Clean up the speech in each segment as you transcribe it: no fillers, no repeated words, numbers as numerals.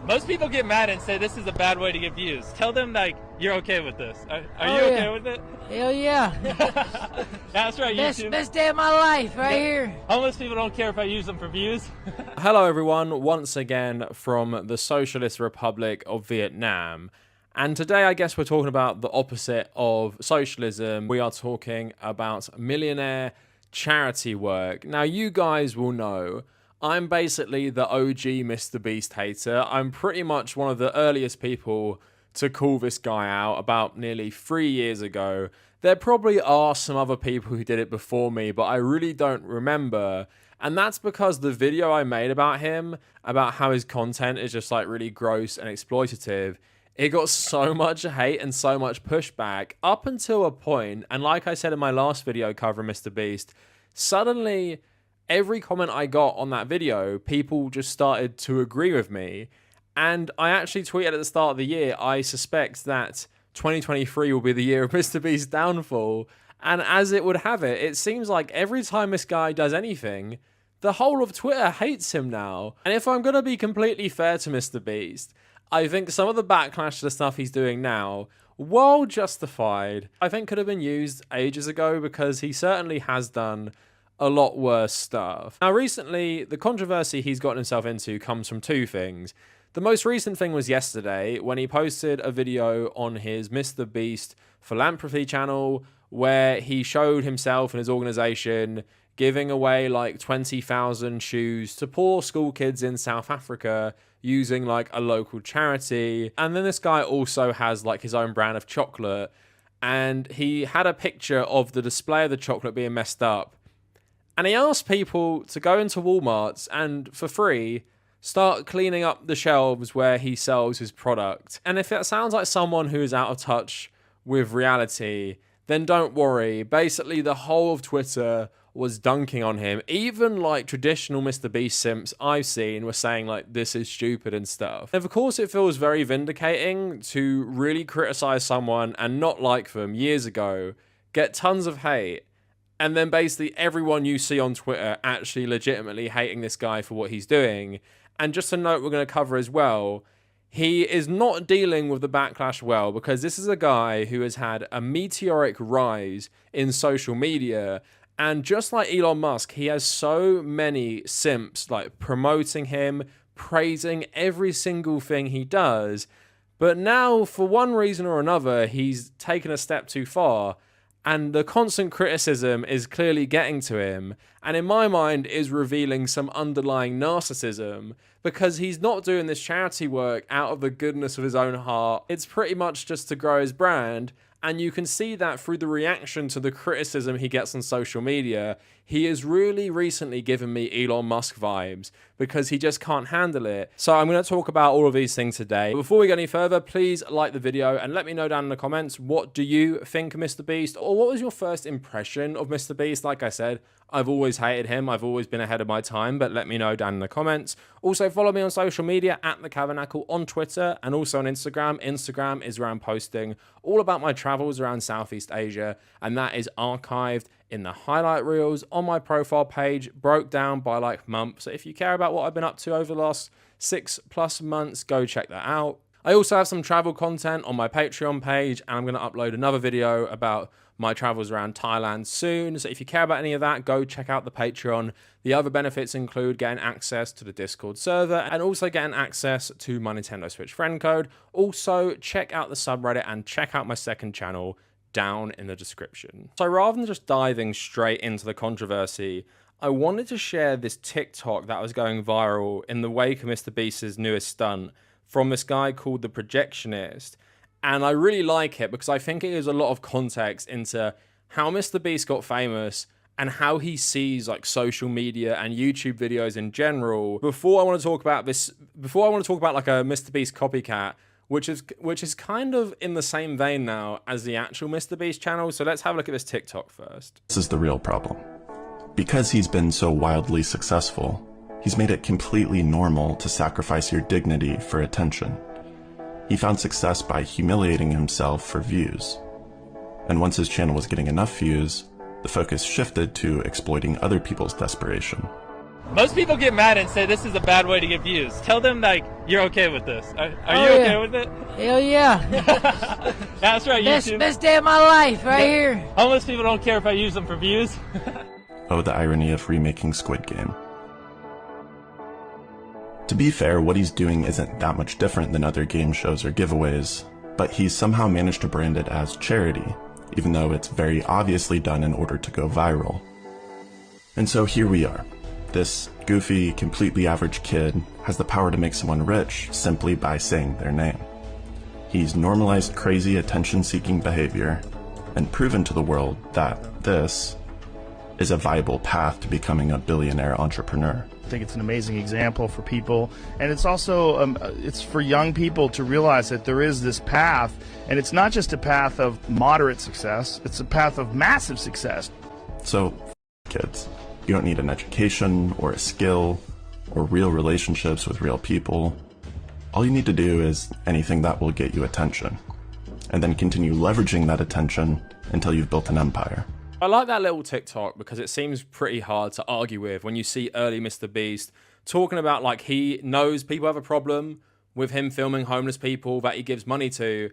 Most people get mad and say this is a bad way to get views. Tell them like you're okay with this. Are you okay with it? Hell yeah. That's right, YouTube. Best day of my life right here. Homeless people don't care if I use them for views. Hello everyone, once again from the Socialist Republic of Vietnam. And today I guess we're talking about the opposite of socialism. We are talking about millionaire charity work. Now you guys will know I'm basically the OG Mr. Beast hater. I'm pretty much one of the earliest people to call this guy out about nearly 3 years ago. There probably are some other people who did it before me, but I really don't remember. And that's because the video I made about him, about how his content is just like really gross and exploitative, it got so much hate and so much pushback up until a point, and like I said in my last video covering Mr. Beast, suddenly every comment I got on that video, people just started to agree with me. And I actually tweeted at the start of the year, I suspect that 2023 will be the year of Mr. Beast's downfall. And as it would have it, it seems like every time this guy does anything, the whole of Twitter hates him now. And if I'm going to be completely fair to Mr. Beast, I think some of the backlash to the stuff he's doing now, well justified, I think could have been used ages ago, because he certainly has done a lot worse stuff. Now recently, the controversy he's gotten himself into comes from two things. The most recent thing was yesterday when he posted a video on his Mr. Beast philanthropy channel where he showed himself and his organization giving away like 20,000 shoes to poor school kids in South Africa using like a local charity. And then this guy also has like his own brand of chocolate, and he had a picture of the display of the chocolate being messed up. And he asked people to go into Walmart's and, for free, start cleaning up the shelves where he sells his product. And if that sounds like someone who is out of touch with reality, then don't worry. Basically, the whole of Twitter was dunking on him. Even like traditional Mr. Beast simps I've seen were saying like, this is stupid and stuff. And of course, it feels very vindicating to really criticize someone and not like them years ago, get tons of hate, and then basically everyone you see on Twitter actually legitimately hating this guy for what he's doing. And just a note we're going to cover as well, he is not dealing with the backlash well, because this is a guy who has had a meteoric rise in social media. And just like Elon Musk, he has so many simps like promoting him, praising every single thing he does. But now, for one reason or another, he's taken a step too far. And the constant criticism is clearly getting to him, and in my mind is revealing some underlying narcissism, because he's not doing this charity work out of the goodness of his own heart. It's pretty much just to grow his brand, and you can see that through the reaction to the criticism he gets on social media. He has really recently given me Elon Musk vibes, because he just can't handle it. So I'm going to talk about all of these things today. But before we go any further, please like the video and let me know down in the comments, what do you think of Mr. Beast? Or what was your first impression of Mr. Beast? Like I said, I've always hated him. I've always been ahead of my time, but let me know down in the comments. Also, follow me on social media at the Kavernacle on Twitter and also on Instagram. Instagram is where I'm posting all about my travels around Southeast Asia, and that is archived in the highlight reels on my profile page, broke down by like month. So if you care about what I've been up to over the last 6+ months, go check that out. I also have some travel content on my Patreon page, and I'm going to upload another video about my travels around Thailand soon. So if you care about any of that, go check out the Patreon. The other benefits include getting access to the Discord server and also getting access to my Nintendo Switch friend code. Also, check out the subreddit and check out my second channel down in the description. So rather than just diving straight into the controversy, I wanted to share this TikTok that was going viral in the wake of Mr. Beast's newest stunt from this guy called The Projectionist. And I really like it because I think it gives a lot of context into how Mr. Beast got famous and how he sees like social media and YouTube videos in general. Before I want to talk about like a Mr. Beast copycat, which is kind of in the same vein now as the actual Mr. Beast channel. So let's have a look at this TikTok first. This is the real problem. Because he's been so wildly successful, he's made it completely normal to sacrifice your dignity for attention. He found success by humiliating himself for views. And once his channel was getting enough views, the focus shifted to exploiting other people's desperation. Most people get mad and say this is a bad way to get views. Tell them like you're okay with this. Are Oh, you okay yeah. with it? Hell yeah. That's right, YouTube. Best day of my life right here. Homeless people don't care if I use them for views. Oh, the irony of remaking Squid Game. To be fair, what he's doing isn't that much different than other game shows or giveaways, but he's somehow managed to brand it as charity, even though it's very obviously done in order to go viral. And so here we are. This goofy, completely average kid has the power to make someone rich simply by saying their name. He's normalized crazy attention-seeking behavior and proven to the world that this is a viable path to becoming a billionaire entrepreneur. I think it's an amazing example for people, and it's also it's for young people to realize that there is this path, and it's not just a path of moderate success, it's a path of massive success. So, kids, you don't need an education or a skill or real relationships with real people. All you need to do is anything that will get you attention, and then continue leveraging that attention until you've built an empire. I like that little TikTok because it seems pretty hard to argue with when you see early Mr. Beast talking about like he knows people have a problem with him filming homeless people that he gives money to,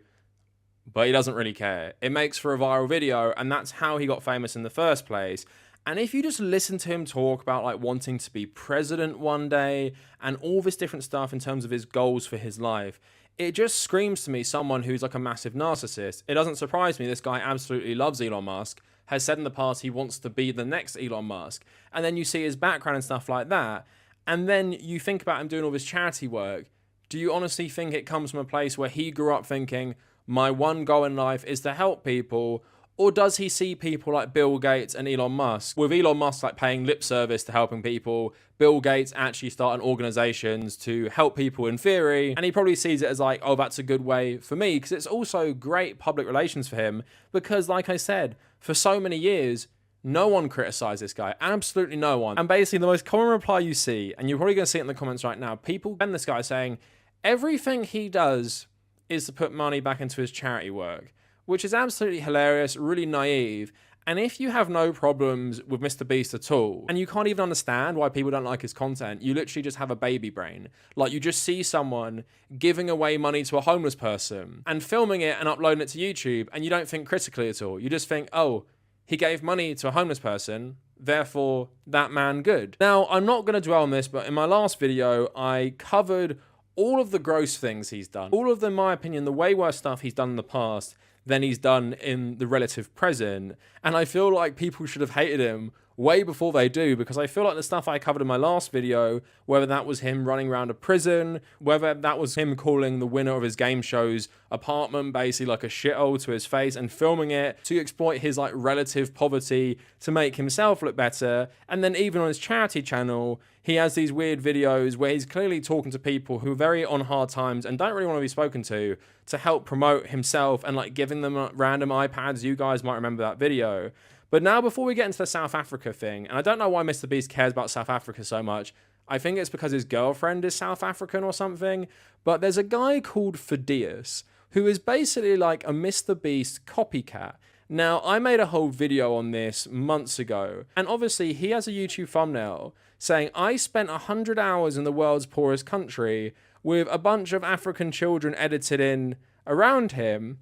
but he doesn't really care. It makes for a viral video, and that's how he got famous in the first place. And if you just listen to him talk about like wanting to be president one day and all this different stuff in terms of his goals for his life, it just screams to me someone who's like a massive narcissist. It doesn't surprise me. This guy absolutely loves Elon Musk, has said in the past he wants to be the next Elon Musk. And then you see his background and stuff like that. And then you think about him doing all this charity work. Do you honestly think it comes from a place where he grew up thinking, my one goal in life is to help people? Or does he see people like Bill Gates and Elon Musk, with Elon Musk like paying lip service to helping people, Bill Gates actually starting organizations to help people in theory, and he probably sees it as like, oh, that's a good way for me, because it's also great public relations for him, because like I said, for so many years, no one criticized this guy, absolutely no one. And basically the most common reply you see, and you're probably going to see it in the comments right now, people ban this guy saying, everything he does is to put money back into his charity work, which is absolutely hilarious, really naive. And if you have no problems with Mr. Beast at all, and you can't even understand why people don't like his content, you literally just have a baby brain. Like, you just see someone giving away money to a homeless person and filming it and uploading it to YouTube, and you don't think critically at all. You just think, oh, he gave money to a homeless person, therefore that man good. Now, I'm not going to dwell on this, but in my last video, I covered all of the gross things he's done. All of them, in my opinion, the way worse stuff he's done in the past than he's done in the relative present. And I feel like people should have hated him way before they do, because I feel like the stuff I covered in my last video, whether that was him running around a prison, whether that was him calling the winner of his game show's apartment basically like a shithole to his face and filming it to exploit his like relative poverty to make himself look better, and then even on his charity channel, he has these weird videos where he's clearly talking to people who are very on hard times and don't really want to be spoken to help promote himself and like giving them random iPads. You guys might remember that video. But now, before we get into the South Africa thing, and I don't know why Mr. Beast cares about South Africa so much. I think it's because his girlfriend is South African or something. But there's a guy called Phidias who is basically like a Mr. Beast copycat. Now, I made a whole video on this months ago, and obviously he has a YouTube thumbnail saying, I spent 100 hours in the world's poorest country with a bunch of African children edited in around him.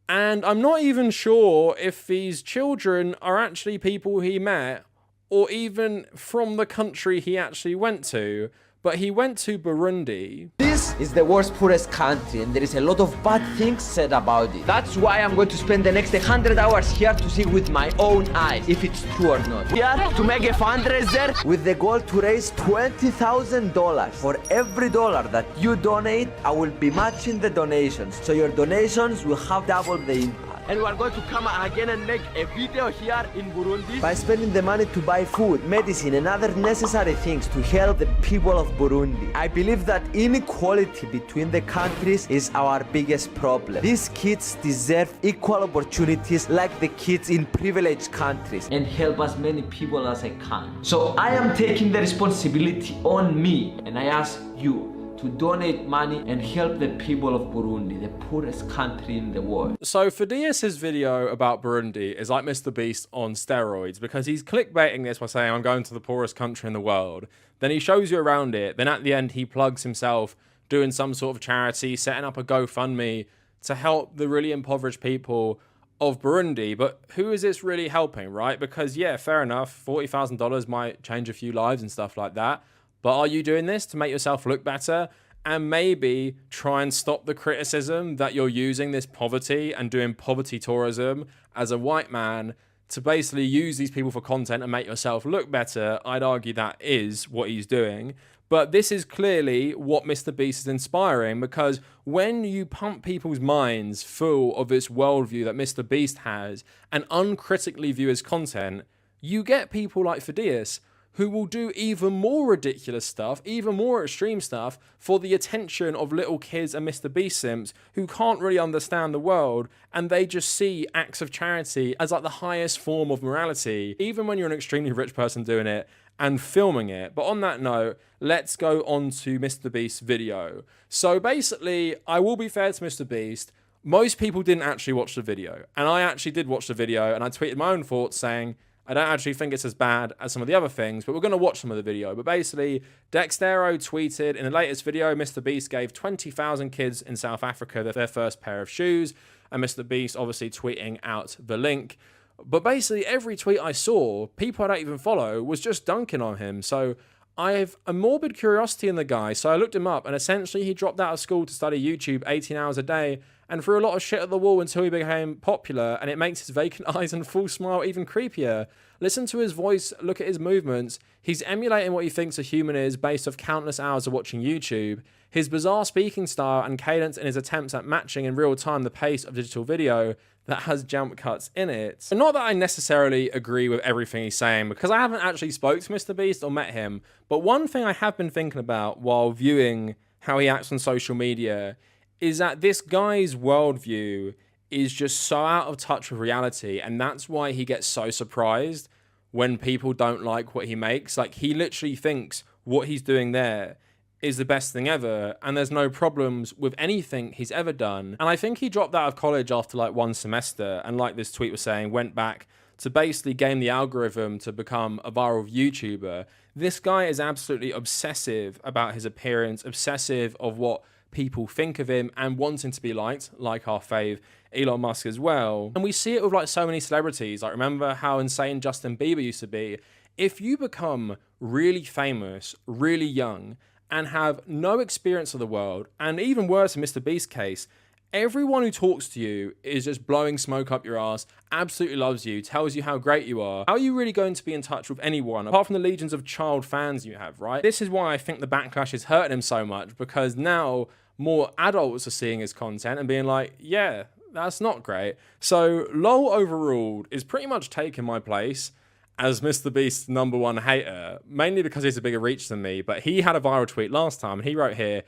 And I'm not even sure if these children are actually people he met or even from the country he actually went to. But he went to Burundi. This is the world's poorest country, and there is a lot of bad things said about it. That's why I'm going to spend the next 100 hours here to see with my own eyes if it's true or not. We are to make a fundraiser with the goal to raise $20,000. For every dollar that you donate, I will be matching the donations. So your donations will have double the impact. And we are going to come again and make a video here in Burundi by spending the money to buy food, medicine and other necessary things to help the people of Burundi. I believe that inequality between the countries is our biggest problem. These kids deserve equal opportunities like the kids in privileged countries, and help as many people as I can. So I am taking the responsibility on me, and I ask you to to donate money and help the people of Burundi, the poorest country in the world. So Phidias' video about Burundi is like Mr. Beast on steroids, because he's clickbaiting this by saying, I'm going to the poorest country in the world. Then he shows you around it. Then at the end, he plugs himself doing some sort of charity, setting up a GoFundMe to help the really impoverished people of Burundi. But who is this really helping, right? Because yeah, fair enough, $40,000 might change a few lives and stuff like that. But are you doing this to make yourself look better? And maybe try and stop the criticism that you're using this poverty and doing poverty tourism as a white man to basically use these people for content and make yourself look better. I'd argue that is what he's doing. But this is clearly what Mr. Beast is inspiring, because when you pump people's minds full of this worldview that Mr. Beast has and uncritically view his content, you get people like Phidias who will do even more ridiculous stuff, even more extreme stuff for the attention of little kids and Mr. Beast simps who can't really understand the world, and they just see acts of charity as like the highest form of morality, even when you're an extremely rich person doing it and filming it. But on that note, let's go on to Mr. Beast's video. So basically, I will be fair to Mr. Beast. Most people didn't actually watch the video, and I actually did watch the video, and I tweeted my own thoughts saying, I don't actually think it's as bad as some of the other things, but we're going to watch some of the video. But basically, Dextero tweeted in the latest video, Mr. Beast gave 20,000 kids in South Africa their first pair of shoes, and Mr. Beast obviously tweeting out the link. But basically, every tweet I saw, people I don't even follow, was just dunking on him. So I have a morbid curiosity in the guy, so I looked him up, and essentially he dropped out of school to study YouTube 18 hours a day and threw a lot of shit at the wall until he became popular, and it makes his vacant eyes and full smile even creepier. Listen to his voice, look at his movements. He's emulating what he thinks a human is based off countless hours of watching YouTube. His bizarre speaking style and cadence in his attempts at matching in real time the pace of digital video that has jump cuts in it. And not that I necessarily agree with everything he's saying, because I haven't actually spoke to Mr. Beast or met him, but one thing I have been thinking about while viewing how he acts on social media is that this guy's worldview is just so out of touch with reality, and that's why he gets so surprised when people don't like what he makes. Like, he literally thinks what he's doing there is the best thing ever, and there's no problems with anything he's ever done. And I think he dropped out of college after like one semester, and like this tweet was saying, went back to basically game the algorithm to become a viral YouTuber. This guy is absolutely obsessive about his appearance, obsessive of what people think of him, and wanting to be liked, like our fave Elon Musk as well. And we see it with like so many celebrities. Like, remember how insane Justin Bieber used to be? If you become really famous, really young, and have no experience of the world, and even worse in Mr. Beast's case, everyone who talks to you is just blowing smoke up your ass, absolutely loves you, tells you how great you are. How are you really going to be in touch with anyone, apart from the legions of child fans you have, right? This is why I think the backlash is hurting him so much, because now more adults are seeing his content and being like, yeah, that's not great. So LOL Overruled is pretty much taking my place as Mr. Beast's #1 hater, mainly because he's a bigger reach than me. But he had a viral tweet last time, and he wrote here,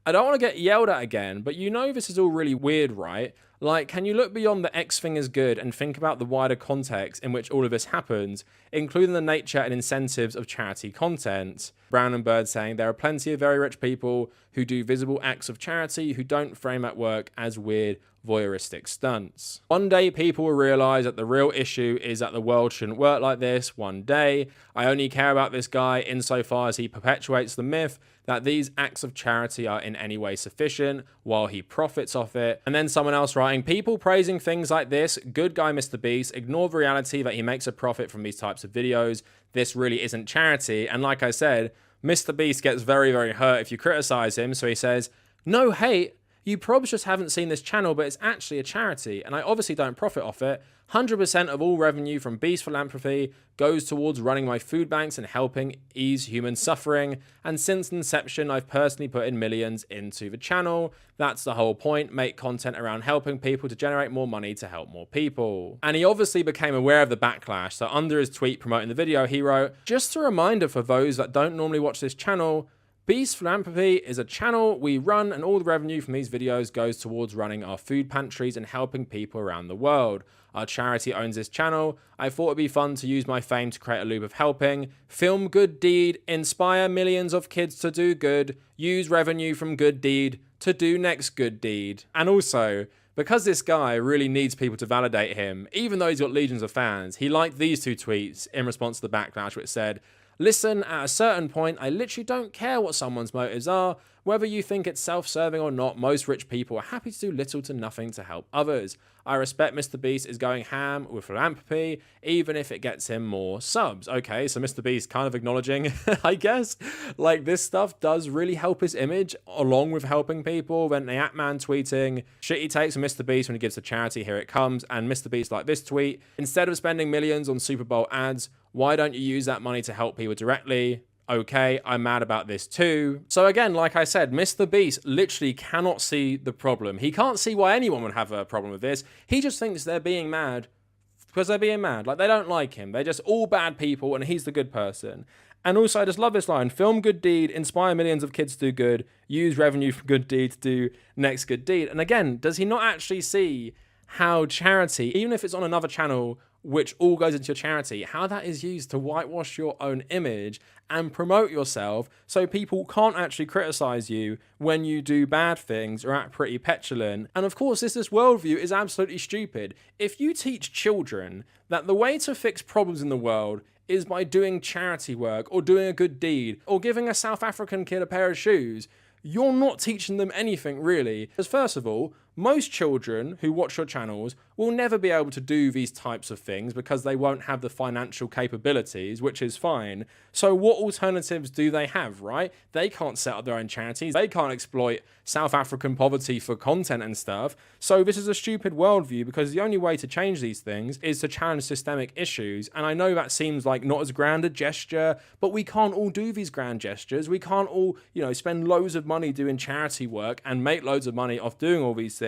I don't want to get yelled at again, but you know this is all really weird, right? Like, can you look beyond the X thing is good and think about the wider context in which all of this happens, including the nature and incentives of charity content? Brown and Bird saying, there are plenty of very rich people who do visible acts of charity who don't frame that work as weird voyeuristic stunts. One day people will realize that the real issue is that the world shouldn't work like this. One day, I only care about this guy insofar as he perpetuates the myth that these acts of charity are in any way sufficient while he profits off it. And then someone else writing, people praising things like this, good guy Mr. Beast, ignore the reality that he makes a profit from these types of videos. This really isn't charity. And like I said, Mr. Beast gets very, very hurt if you criticize him. So he says, no hate. You probs just haven't seen this channel, but it's actually a charity, and I obviously don't profit off it. 100% of all revenue from Beast Philanthropy goes towards running my food banks and helping ease human suffering, and since inception, I've personally put in millions into the channel. That's the whole point, make content around helping people to generate more money to help more people. And he obviously became aware of the backlash, so under his tweet promoting the video, he wrote, just a reminder for those that don't normally watch this channel, Beast Philanthropy is a channel we run, and all the revenue from these videos goes towards running our food pantries and helping people around the world. Our charity owns this channel. I thought it'd be fun to use my fame to create a loop of helping, film good deed, inspire millions of kids to do good, use revenue from good deed to do next good deed. And also, because this guy really needs people to validate him, even though he's got legions of fans, he liked these two tweets in response to the backlash, which said, "Listen, at a certain point, I literally don't care what someone's motives are. Whether you think it's self-serving or not, most rich people are happy to do little to nothing to help others. I respect Mr. Beast is going ham with philanthropy, even if it gets him more subs." Okay, so Mr. Beast kind of acknowledging, I guess, like this stuff does really help his image, along with helping people. Then the Atman tweeting, "Shit he takes from Mr. Beast when he gives to charity, here it comes." And Mr. Beast like this tweet, "Instead of spending millions on Super Bowl ads, why don't you use that money to help people directly? Okay, I'm mad about this too." So again, like I said, Mr. Beast literally cannot see the problem. He can't see why anyone would have a problem with this. He just thinks they're being mad because they're being mad. Like, they don't like him. They're just all bad people and he's the good person. And also, I just love this line: "Film good deed, inspire millions of kids to do good, use revenue from good deed to do next good deed." And again, does he not actually see how charity, even if it's on another channel which all goes into your charity, how that is used to whitewash your own image and promote yourself so people can't actually criticize you when you do bad things or act pretty petulant? And of course, this worldview is absolutely stupid. If you teach children that the way to fix problems in the world is by doing charity work or doing a good deed or giving a South African kid a pair of shoes, you're not teaching them anything really. Because first of all, most children who watch your channels will never be able to do these types of things because they won't have the financial capabilities, which is fine. So what alternatives do they have, right? They can't set up their own charities. They can't exploit South African poverty for content and stuff. So this is a stupid worldview, because the only way to change these things is to challenge systemic issues. And I know that seems like not as grand a gesture, but we can't all do these grand gestures. We can't all, spend loads of money doing charity work and make loads of money off doing all these things.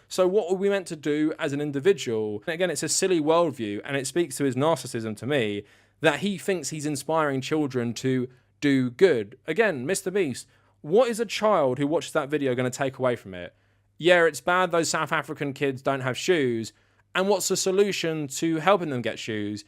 So what are we meant to do as an individual? And again, it's a silly worldview, and it speaks to his narcissism to me, that he thinks he's inspiring children to do good. Again, Mr. Beast, what is a child who watches that video going to take away from it? Yeah, it's bad those South African kids don't have shoes. And what's the solution to helping them get shoes?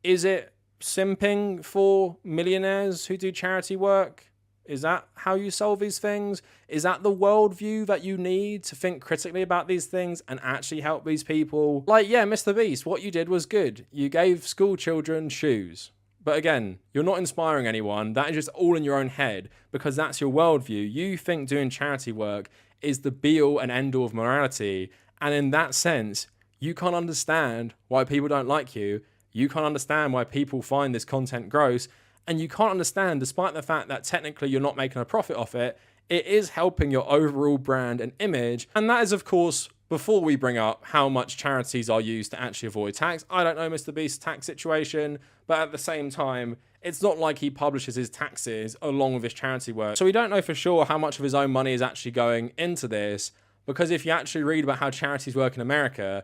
Is it simping for millionaires who do charity work? Is that how you solve these things? Is that the worldview that you need to think critically about these things and actually help these people? Like, yeah, Mr. Beast, what you did was good. You gave school children shoes. But again, you're not inspiring anyone. That is just all in your own head, because that's your worldview. You think doing charity work is the be-all and end-all of morality. And in that sense, you can't understand why people don't like you. You can't understand why people find this content gross. And you can't understand, despite the fact that technically you're not making a profit off it, it is helping your overall brand and image. And that is, of course, before we bring up how much charities are used to actually avoid tax. I don't know Mr. Beast's tax situation, but at the same time, it's not like he publishes his taxes along with his charity work. So we don't know for sure how much of his own money is actually going into this, because if you actually read about how charities work in America,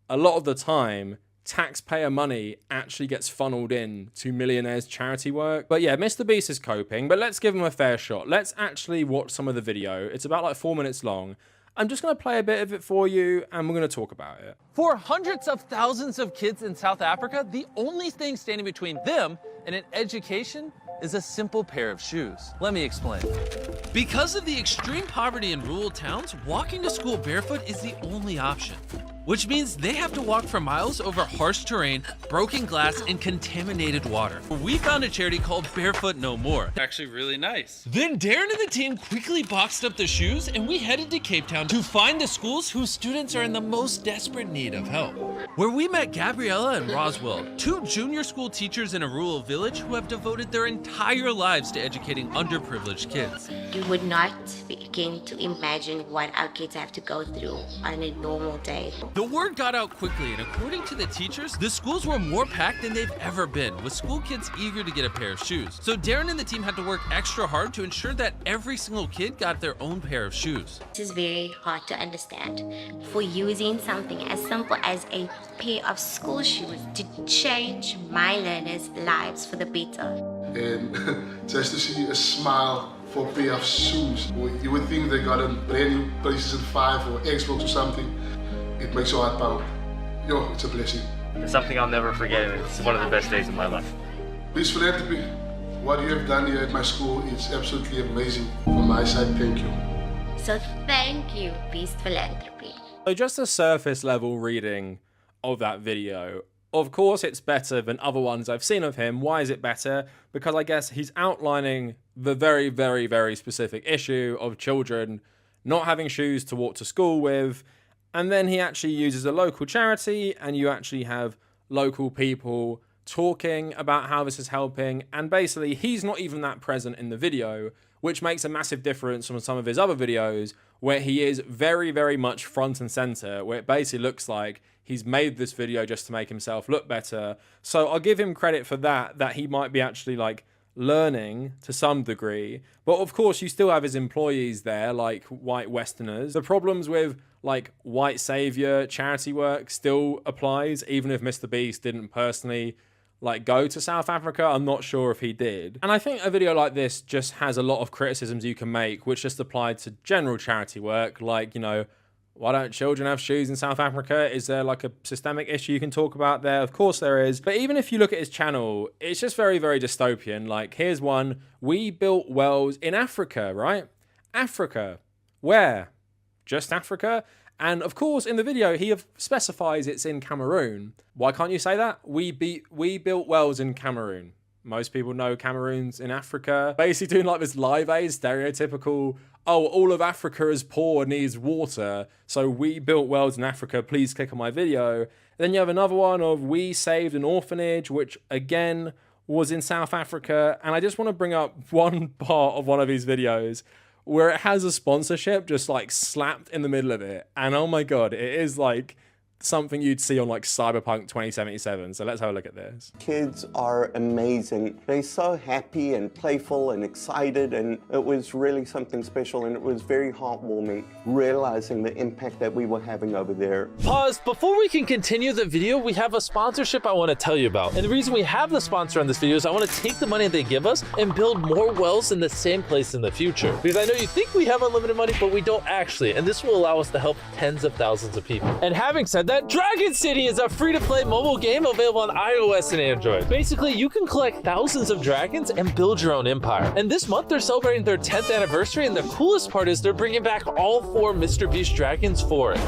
a lot of the time, taxpayer money actually gets funneled in to millionaires' charity work. But yeah, Mr. Beast is coping, but let's give him a fair shot. Let's actually watch some of the video. It's about like 4 minutes long. I'm just going to play a bit of it for you, and we're going to talk about it. For hundreds of thousands of kids in South Africa, the only thing standing between them and an education is a simple pair of shoes. Let me explain. Because of the extreme poverty in rural towns, walking to school barefoot is the only option, which means they have to walk for miles over harsh terrain, broken glass, and contaminated water. We found a charity called Barefoot No More. Actually really nice. Then Darren and the team quickly boxed up the shoes, and we headed to Cape Town to find the schools whose students are in the most desperate need of help. Where we met Gabriella and Roswell, two junior school teachers in a rural village who have devoted their entire lives to educating underprivileged kids. You would not begin to imagine what our kids have to go through on a normal day. The word got out quickly, and according to the teachers, the schools were more packed than they've ever been, with school kids eager to get a pair of shoes. So Darren and the team had to work extra hard to ensure that every single kid got their own pair of shoes. This is very hard to understand. For using something as simple as a pair of school shoes to change my learners' lives for the better. And just to see a smile for a pair of shoes. You would think they got a brand new PlayStation 5 or Xbox or something. It makes your heart pound. Yo, it's a blessing. It's something I'll never forget, and it's one of the best days of my life. Beast Philanthropy, what you have done here at my school is absolutely amazing. From my side, thank you. So thank you, Beast Philanthropy. So just a surface level reading of that video. Of course, it's better than other ones I've seen of him. Why is it better? Because I guess he's outlining the very, very, very specific issue of children not having shoes to walk to school with. And then he actually uses a local charity, and you actually have local people talking about how this is helping. And basically, he's not even that present in the video, which makes a massive difference from some of his other videos where he is very, very much front and center, where it basically looks like he's made this video just to make himself look better. So I'll give him credit for that he might be actually like learning to some degree. But of course, you still have his employees there, like white Westerners. The problems with like white savior charity work still applies, even if Mr. Beast didn't personally like go to South Africa. I'm not sure if he did. And I think a video like this just has a lot of criticisms you can make, which just apply to general charity work. Like, you know, why don't children have shoes in South Africa? Is there like a systemic issue you can talk about there? Of course there is. But even if you look at his channel, it's just very, very dystopian. Like, here's one. We built wells in Africa, right? Africa. Where? Just Africa? And of course, in the video, he specifies it's in Cameroon. Why can't you say that? We built wells in Cameroon. Most people know Cameroon's in Africa. Basically doing like this Live Aid stereotypical, oh, all of Africa is poor, needs water, so we built wells in Africa, please click on my video. Then you have another one of we saved an orphanage, which again was in South Africa. And I just want to bring up one part of one of these videos where it has a sponsorship just like slapped in the middle of it. And oh my God, it is like something you'd see on like Cyberpunk 2077. So let's have a look at this. Kids are amazing. They're so happy and playful and excited, and it was really something special, and it was very heartwarming realizing the impact that we were having over there. Pause. Before we can continue the video, we have a sponsorship I want to tell you about. And the reason we have the sponsor on this video is I want to take the money they give us and build more wells in the same place in the future. Because I know you think we have unlimited money, but we don't actually. And this will allow us to help tens of thousands of people. And having said that, Dragon City is a free-to-play mobile game available on iOS and Android. Basically, you can collect thousands of dragons and build your own empire. And this month, they're celebrating their 10th anniversary, and the coolest part is they're bringing back all 4 Mr. Beast dragons for it.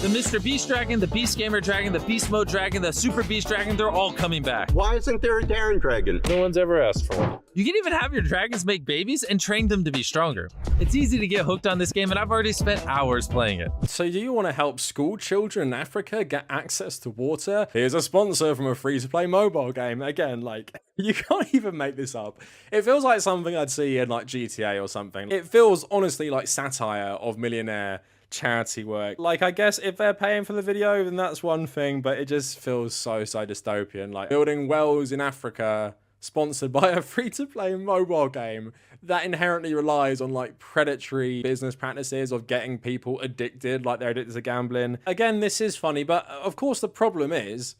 The Mr. Beast Dragon, the Beast Gamer Dragon, the Beast Mode Dragon, the Super Beast Dragon, they're all coming back. Why isn't there a Darren Dragon? No one's ever asked for one. You can even have your dragons make babies and train them to be stronger. It's easy to get hooked on this game, and I've already spent hours playing it. So do you want to help school children in Africa get access to water? Here's a sponsor from a free-to-play mobile game. Again, like, you can't even make this up. It feels like something I'd see in like GTA or something. It feels honestly like satire of millionaire charity work. Like, I guess if they're paying for the video, then that's one thing, but it just feels so dystopian. Like building wells in Africa sponsored by a free-to-play mobile game that inherently relies on like predatory business practices of getting people addicted, like they're addicted to gambling. Again, this is funny, but of course the problem is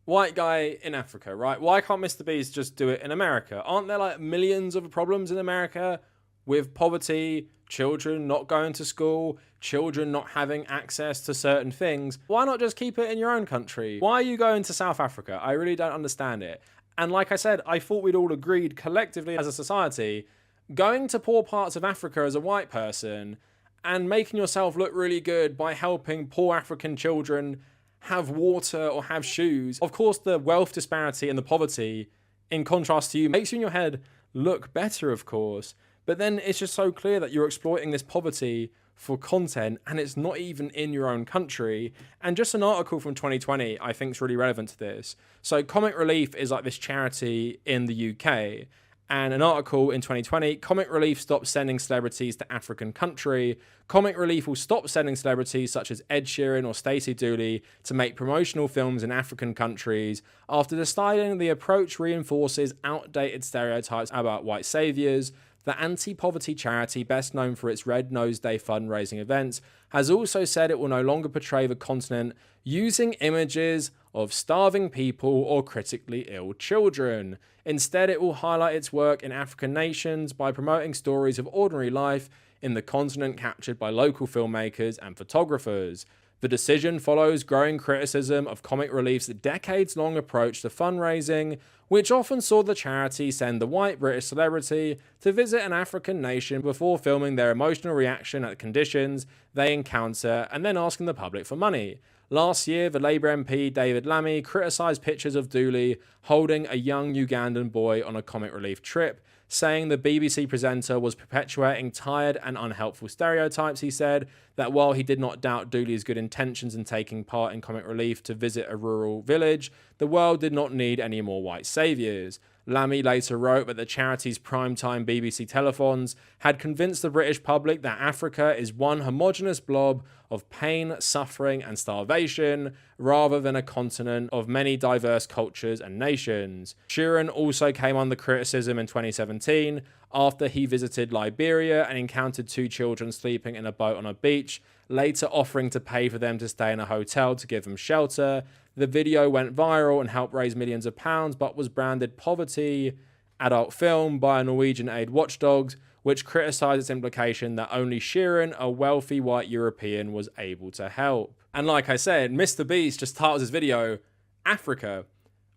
white guy in Africa, right? Why can't Mr. Beast just do it in America? Aren't there like millions of problems in America with poverty, children not going to school, children not having access to certain things? Why not just keep it in your own country? Why are you going to South Africa? I really don't understand it. And like I said, I thought we'd all agreed collectively as a society, going to poor parts of Africa as a white person and making yourself look really good by helping poor African children have water or have shoes. Of course, the wealth disparity and the poverty, in contrast to you, makes you in your head look better, of course. But then it's just so clear that you're exploiting this poverty for content, and it's not even in your own country. And just an article from 2020 I think is really relevant to this. So Comic Relief is like this charity in the UK, and an article in 2020, Comic Relief stops sending celebrities to African country. Comic Relief will stop sending celebrities such as Ed Sheeran or Stacey Dooley to make promotional films in African countries after deciding the approach reinforces outdated stereotypes about white saviors. The anti-poverty charity, best known for its Red Nose Day fundraising events, has also said it will no longer portray the continent using images of starving people or critically ill children. Instead, it will highlight its work in African nations by promoting stories of ordinary life in the continent captured by local filmmakers and photographers. The decision follows growing criticism of Comic Relief's decades-long approach to fundraising, which often saw the charity send the white British celebrity to visit an African nation before filming their emotional reaction at conditions they encounter and then asking the public for money. Last year, the Labour MP David Lammy criticised pictures of Dooley holding a young Ugandan boy on a Comic Relief trip, saying the BBC presenter was perpetuating tired and unhelpful stereotypes. He said that while he did not doubt Dooley's good intentions in taking part in Comic Relief to visit a rural village, the world did not need any more white saviours. Lammy later wrote that the charity's primetime BBC telethons had convinced the British public that Africa is one homogenous blob of pain, suffering and starvation, rather than a continent of many diverse cultures and nations. Sheeran also came under criticism in 2017 after he visited Liberia and encountered 2 children sleeping in a boat on a beach, later offering to pay for them to stay in a hotel to give them shelter. The video went viral and helped raise millions of pounds, but was branded poverty adult film by a Norwegian aid watchdog, which criticised its implication that only Sheeran, a wealthy white European, was able to help. And like I said, Mr. Beast just titles his video Africa,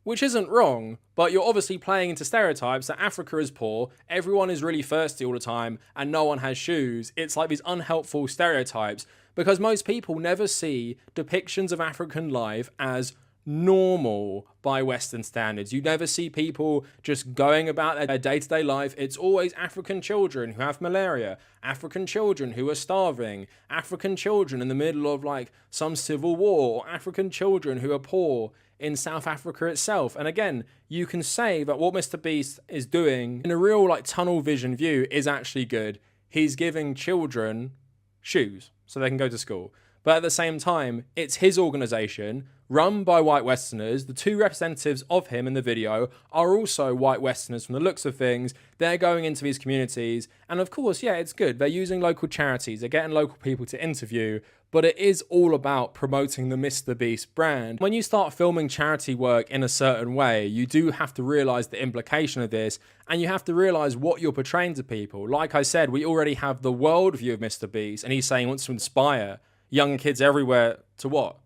which isn't wrong, but you're obviously playing into stereotypes that Africa is poor, everyone is really thirsty all the time, and no one has shoes. It's like these unhelpful stereotypes, because most people never see depictions of African life as normal by Western standards. You never see people just going about their day-to-day life. It's always African children who have malaria, African children who are starving, African children in the middle of like some civil war, or African children who are poor in South Africa itself. And again, you can say that what Mr. Beast is doing in a real like tunnel vision view is actually good. He's giving children shoes so they can go to school. But at the same time, it's his organization, run by white Westerners. The 2 representatives of him in the video are also white Westerners from the looks of things. They're going into these communities. And of course, yeah, it's good. They're using local charities. They're getting local people to interview. But it is all about promoting the Mr. Beast brand. When you start filming charity work in a certain way, you do have to realize the implication of this, and you have to realize what you're portraying to people. Like I said, we already have the worldview of Mr. Beast, and he's saying he wants to inspire young kids everywhere to what?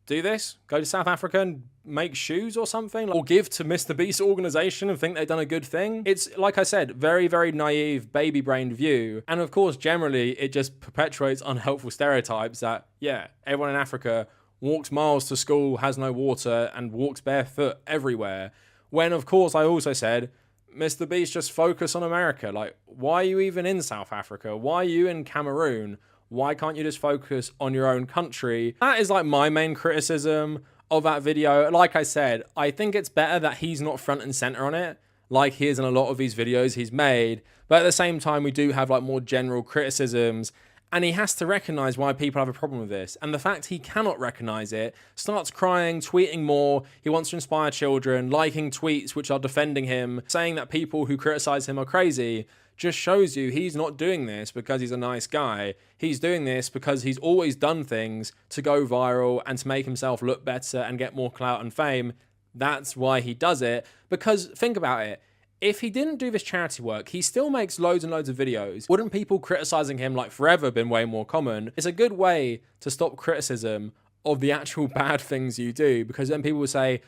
Do this? Go to South Africa and make shoes or something? Or give to Mr. Beast's organization and think they've done a good thing? It's, like I said, very, very naive, baby-brained view. And of course, generally, it just perpetuates unhelpful stereotypes that, yeah, everyone in Africa walks miles to school, has no water, and walks barefoot everywhere. When, of course, I also said, Mr. Beast, just focus on America. Like, why are you even in South Africa? Why are you in Cameroon? Why can't you just focus on your own country? That is like my main criticism of that video. Like I said, I think it's better that he's not front and center on it, like he is in a lot of these videos he's made. But at the same time, we do have like more general criticisms, and he has to recognize why people have a problem with this. And the fact he cannot recognize it, starts crying, tweeting more, he wants to inspire children, liking tweets which are defending him, saying that people who criticize him are crazy, just shows you he's not doing this because he's a nice guy. He's doing this because he's always done things to go viral and to make himself look better and get more clout and fame. That's why he does it. Because think about it. If he didn't do this charity work, he still makes loads and loads of videos. Wouldn't people criticizing him like forever been way more common? It's a good way to stop criticism of the actual bad things you do, because then people will say,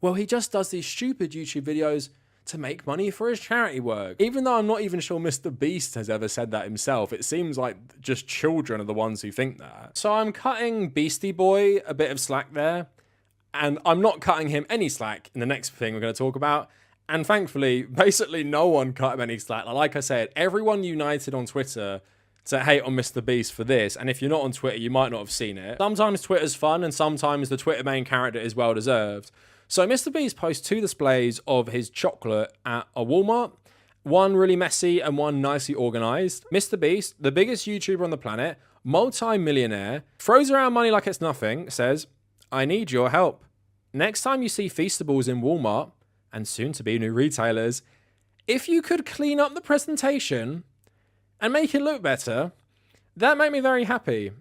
well, he just does these stupid YouTube videos to make money for his charity work. Even though I'm not even sure Mr. Beast has ever said that himself, it seems like just children are the ones who think that. So I'm cutting Beastie Boy a bit of slack there, and I'm not cutting him any slack in the next thing we're going to talk about. And thankfully, basically no one cut him any slack. Like I said, everyone united on Twitter to hate on Mr. Beast for this. And if you're not on Twitter, you might not have seen it. Sometimes Twitter's fun, and sometimes the Twitter main character is well deserved. So Mr. Beast posts 2 displays of his chocolate at a Walmart. One really messy and one nicely organized. Mr. Beast, the biggest YouTuber on the planet, multi-millionaire, throws around money like it's nothing, says, I need your help. Next time you see Feastables in Walmart, and soon to be new retailers, if you could clean up the presentation and make it look better, that made me very happy.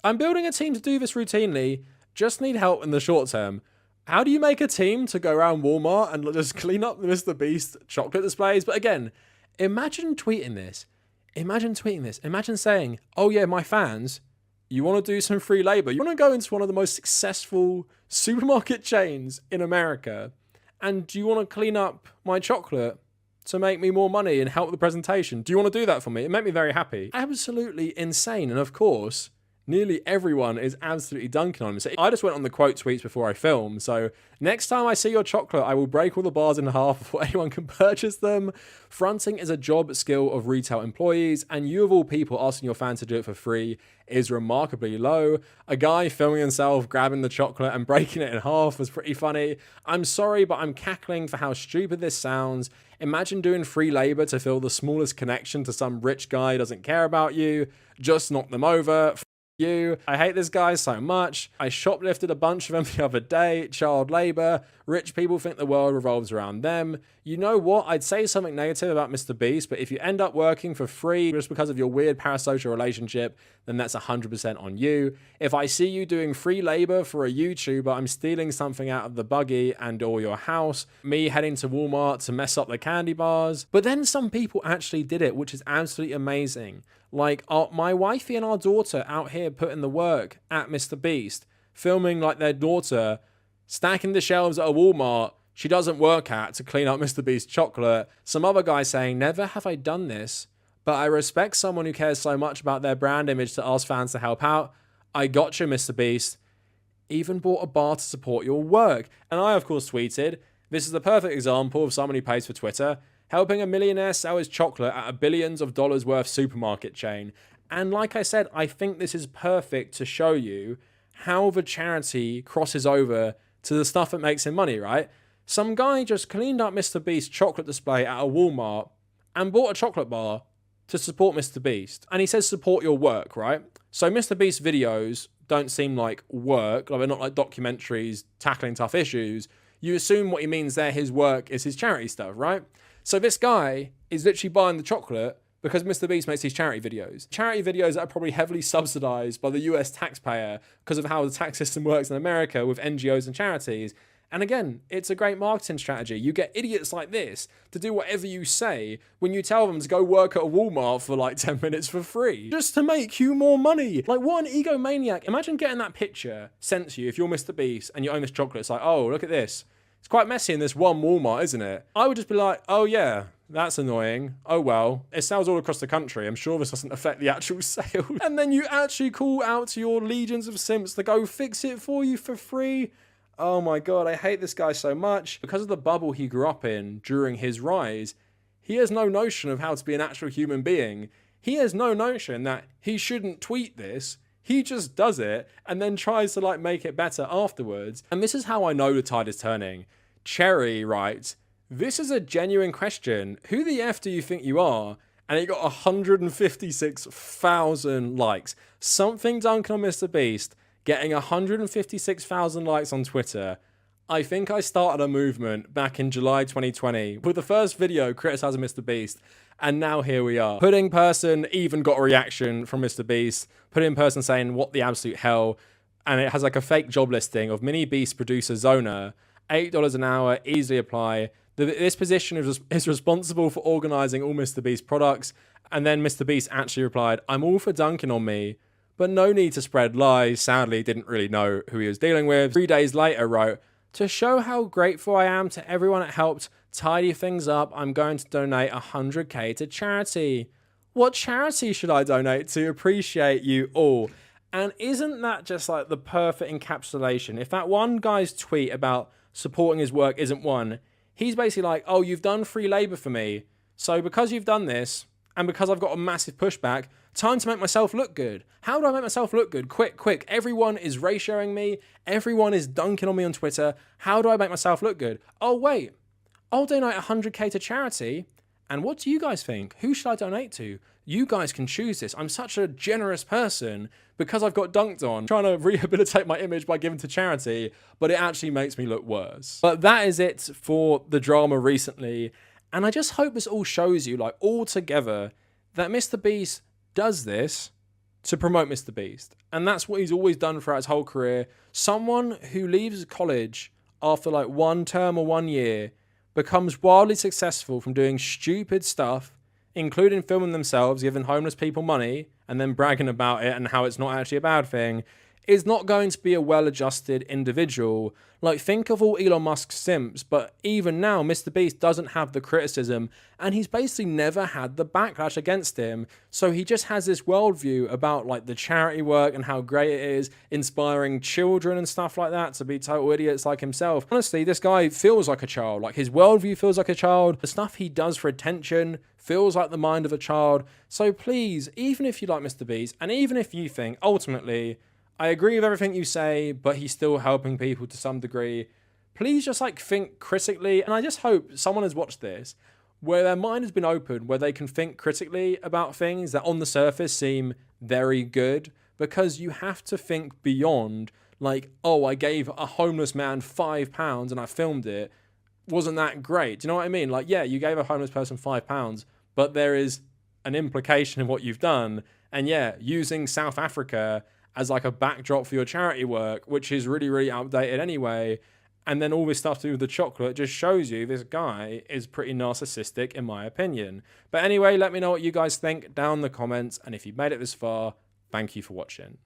I'm building a team to do this routinely, just need help in the short term. How do you make a team to go around Walmart and just clean up the Mr. Beast chocolate displays? But again, imagine tweeting this. Imagine saying, oh yeah, my fans, you want to do some free labor. You want to go into one of the most successful supermarket chains in America, and do you want to clean up my chocolate to make me more money and help the presentation? Do you want to do that for me? It made me very happy. Absolutely insane. And of course, nearly everyone is absolutely dunking on him. So I just went on the quote tweets before I filmed. So next time I see your chocolate, I will break all the bars in half before anyone can purchase them. Fronting is a job skill of retail employees, and you of all people asking your fans to do it for free is remarkably low. A guy filming himself grabbing the chocolate and breaking it in half was pretty funny. I'm sorry, but I'm cackling for how stupid this sounds. Imagine doing free labor to fill the smallest connection to some rich guy who doesn't care about you. Just knock them over. You. I hate this guy so much. I shoplifted a bunch of them the other day. Child labor. Rich people think the world revolves around them. You know what? I'd say something negative about Mr. Beast, but if you end up working for free just because of your weird parasocial relationship, then that's 100% on you. If I see you doing free labor for a YouTuber, I'm stealing something out of the buggy and or your house. Me heading to Walmart to mess up the candy bars. But then some people actually did it, which is absolutely amazing. Like my wifey and our daughter out here putting the work at Mr. Beast, filming like their daughter stacking the shelves at a Walmart she doesn't work at to clean up Mr. Beast's chocolate. Some other guy saying, never have I done this, but I respect someone who cares so much about their brand image to ask fans to help out. I gotcha, Mr. Beast. Even bought a bar to support your work. And I, of course, tweeted, this is the perfect example of someone who pays for Twitter, helping a millionaire sell his chocolate at a billions of dollars worth supermarket chain. And like I said, I think this is perfect to show you how the charity crosses over to the stuff that makes him money, right? Some guy just cleaned up Mr. Beast's chocolate display at a Walmart and bought a chocolate bar to support Mr. Beast. And he says support your work, right? So Mr. Beast's videos don't seem like work, like they're not like documentaries tackling tough issues. You assume what he means there, his work is his charity stuff, right? So this guy is literally buying the chocolate because Mr. Beast makes these charity videos. Charity videos that are probably heavily subsidized by the US taxpayer because of how the tax system works in America with NGOs and charities. And again, it's a great marketing strategy. You get idiots like this to do whatever you say when you tell them to go work at a Walmart for like 10 minutes for free, just to make you more money. Like, what an egomaniac. Imagine getting that picture sent to you if you're Mr. Beast and you own this chocolate. It's like, oh, look at this. It's quite messy in this one Walmart, isn't it? I would just be like, oh yeah, that's annoying. Oh well, it sells all across the country. I'm sure this doesn't affect the actual sale. And then you actually call out to your legions of simps to go fix it for you for free. Oh my god, I hate this guy so much. Because of the bubble he grew up in during his rise, he has no notion of how to be an actual human being. He has no notion that he shouldn't tweet this. He just does it and then tries to like make it better afterwards. And this is how I know the tide is turning. Cherry writes, this is a genuine question. Who the F do you think you are? And it got 156,000 likes. Something dunking on Mr. Beast getting 156,000 likes on Twitter. I think I started a movement back in July 2020 with the first video criticizing Mr. Beast. And now here we are. Pudding person even got a reaction from Mr. Beast. Pudding person saying, what the absolute hell? And it has like a fake job listing of mini Beast producer Zona. $8 an hour, easily apply. This position is responsible for organizing all Mr. Beast products. And then Mr. Beast actually replied, I'm all for dunking on me, but no need to spread lies. Sadly, didn't really know who he was dealing with. 3 days later wrote, to show how grateful I am to everyone that helped tidy things up, I'm going to donate 100k to charity. What charity should I donate to? Appreciate you all. And isn't that just like the perfect encapsulation? If that one guy's tweet about supporting his work isn't one, he's basically like, oh, you've done free labor for me. So because you've done this, and because I've got a massive pushback, time to make myself look good. How do I make myself look good? Quick. Everyone is ratioing me. Everyone is dunking on me on Twitter. How do I make myself look good? Oh, wait. I'll donate 100k to charity. And what do you guys think? Who should I donate to? You guys can choose this. I'm such a generous person because I've got dunked on. I'm trying to rehabilitate my image by giving to charity, but it actually makes me look worse. But that is it for the drama recently. And I just hope this all shows you, like, all together, that Mr. Beast does this to promote Mr. Beast. And that's what he's always done throughout his whole career. Someone who leaves college after like 1 term or 1 year, becomes wildly successful from doing stupid stuff, including filming themselves giving homeless people money and then bragging about it and how it's not actually a bad thing, is not going to be a well-adjusted individual. Like, think of all Elon Musk's simps, but even now, Mr. Beast doesn't have the criticism, and he's basically never had the backlash against him. So he just has this worldview about, like, the charity work and how great it is, inspiring children and stuff like that to be total idiots like himself. Honestly, this guy feels like a child. Like, his worldview feels like a child. The stuff he does for attention feels like the mind of a child. So please, even if you like Mr. Beast, and even if you think, ultimately, I agree with everything you say, but he's still helping people to some degree, please just like think critically. And I just hope someone has watched this where their mind has been opened, where they can think critically about things that on the surface seem very good, because you have to think beyond like, oh, I gave a homeless man £5 and I filmed it. Wasn't that great? Do you know what I mean? Like, yeah, you gave a homeless person £5, but there is an implication in what you've done. And yeah, using South Africa as like a backdrop for your charity work, which is really, really outdated anyway, and then all this stuff to do with the chocolate just shows you this guy is pretty narcissistic in my opinion. But anyway, let me know what you guys think down in the comments, and if you've made it this far, thank you for watching.